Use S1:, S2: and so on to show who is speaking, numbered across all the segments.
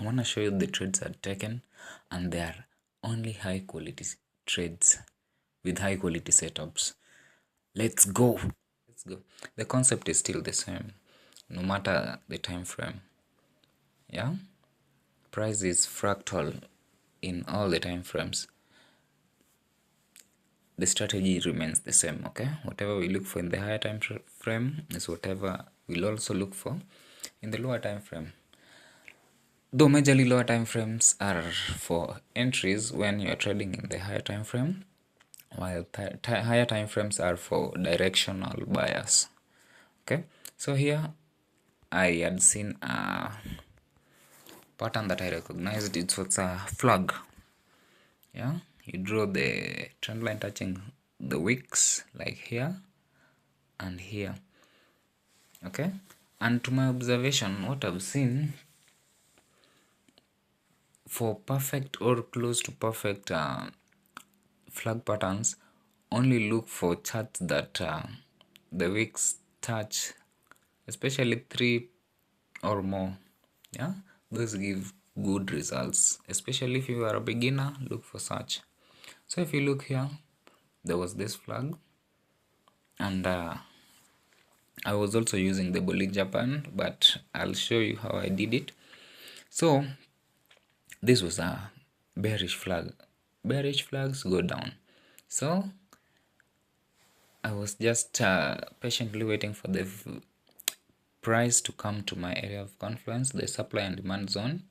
S1: I want to show you the trades I've taken, and they are only high quality trades with high quality setups. Let's go. Let's go. The concept is still the same, no matter the time frame. Yeah, price is fractal in all the time frames. The strategy remains the same. Okay, whatever we look for in the higher time frame is whatever we'll also look for in the lower time frame. Though majorly lower time frames are for entries when you're trading in the higher time frame, while higher time frames are for directional buyers. Okay, so here I had seen a pattern that I recognized. It was a flag. Yeah, you draw the trend line touching the wicks like here and here. Okay, and to my observation, what I've seen for perfect or close to perfect flag patterns, only look for charts that the wicks touch, especially 3 or more. Yeah, those give good results, especially if you are a beginner. Look for such. So if you look here, there was this flag, and I was also using the Bollinger Band, but I'll show you how I did it. So this was a bearish flag. Bearish flags go down. So I was just patiently waiting for the price to come to my area of confluence, the supply and demand zone,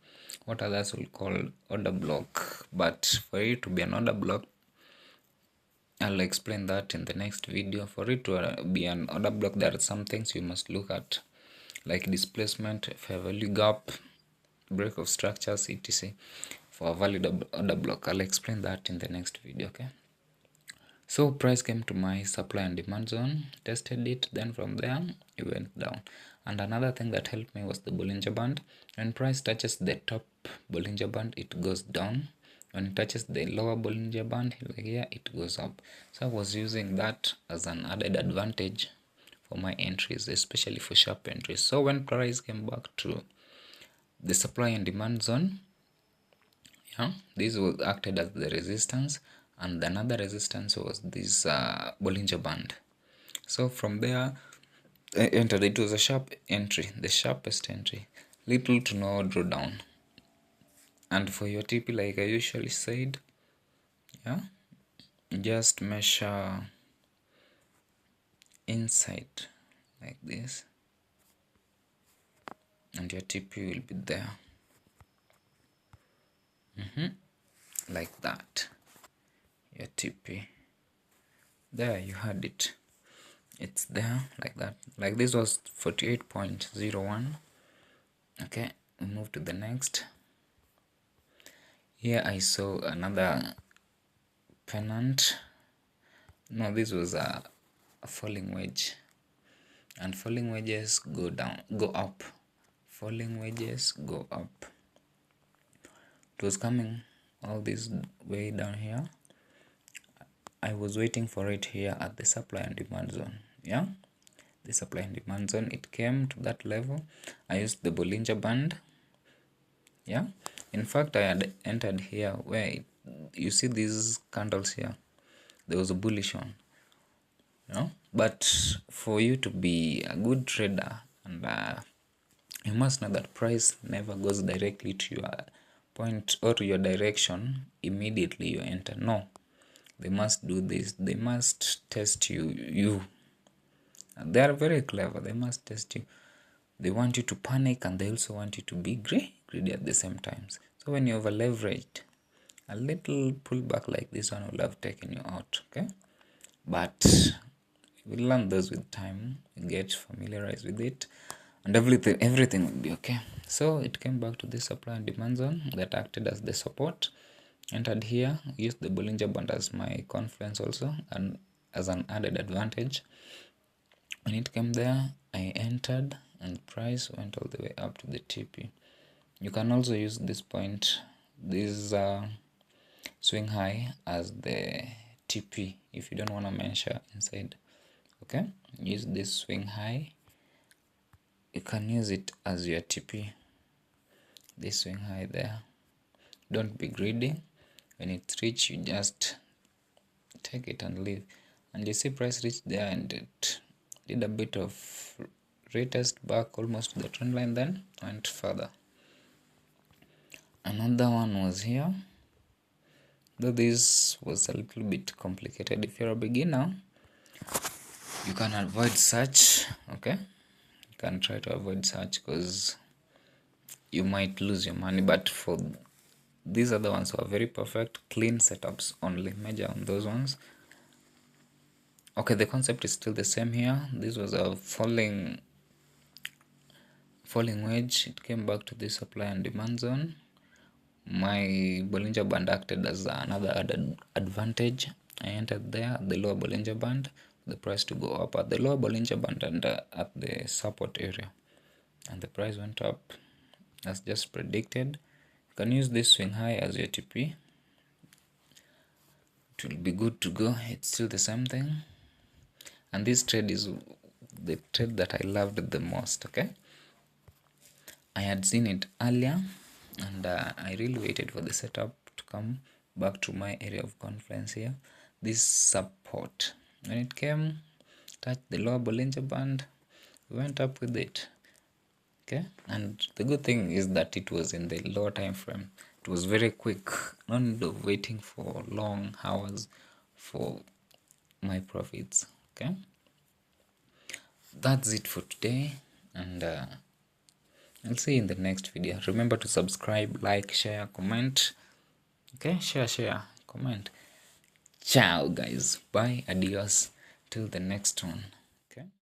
S1: what others will call order block. But for it to be an order block, I'll explain that in the next video. For it to be an order block, there are some things you must look at, like displacement, fair value gap, break of structures, etc. For a valid order block, I'll explain that in the next video. Okay, so price came to my supply and demand zone, tested it, then from there it went down. And another thing that helped me was the Bollinger Band. When price touches the top Bollinger Band, it goes down. When it touches the lower Bollinger Band like here, it goes up. So I was using that as an added advantage for my entries, especially for sharp entries. So when price came back to the supply and demand zone, yeah, this was acted as the resistance, and another resistance was this Bollinger Band. So from there I entered. It was a sharp entry, the sharpest entry, little to no drawdown. And for your TP, like I usually said, yeah, just measure inside like this, and your TP will be there, like that. Your TP, there you had it. It's there like that. Like this was 48.01. Okay, we move to the next. Here I saw another pennant. No, this was a falling wedge, and falling wedges go down, go up. Falling wedges go up. It was coming all this way down here. I was waiting for it here at the supply and demand zone. Yeah, the supply and demand zone, it came to that level. I used the Bollinger Band. Yeah, in fact I had entered here where you see these candles here, there was a bullish one. But for you to be a good trader, and you must know that price never goes directly to your point or to your direction immediately you enter. No, they must do this. They must test you. And they are very clever. They must test you. They want you to panic, and they also want you to be greedy at the same times. So when you over leveraged, a little pullback like this one will have taken you out. Okay, but we'll learn those with time. You get familiarized with it, and everything will be okay. So it came back to the supply and demand zone that acted as the support. Entered here, used the Bollinger Band as my confluence also, and as an added advantage. When it came there, I entered, and price went all the way up to the TP. You can also use this point, this swing high, as the TP if you don't want to measure inside. Okay, use this swing high. You can use it as your TP. this swing high there. Don't be greedy. When it's reached, you just take it and leave. And you see price reached there and it did a bit of retest back almost to the trend line, then went further. Another one was here, though this was a little bit complicated. If you're a beginner, you can avoid such, okay? You can try to avoid such because you might lose your money, but for these other ones who are very perfect, clean setups only, measure on those ones. Okay, the concept is still the same here. This was a falling wedge. It came back to the supply and demand zone. My Bollinger Band acted as another added advantage. I entered there at the lower Bollinger Band, the price to go up at the lower Bollinger Band and at the support area, and the price went up as just predicted. You can use this swing high as your TP. It will be good to go. It's still the same thing, and this trade is the trade that I loved the most. Okay, I had seen it earlier and I really waited for the setup to come back to my area of confluence here. This support, when it came, touched the lower Bollinger Band, went up with it. Okay, and the good thing is that it was in the lower time frame. It was very quick, no need of waiting for long hours for my profits. Okay, that's it for today, and I'll see you in the next video. Remember to subscribe, like, share, comment. Okay, share, comment. Ciao guys, bye, adios, till the next one.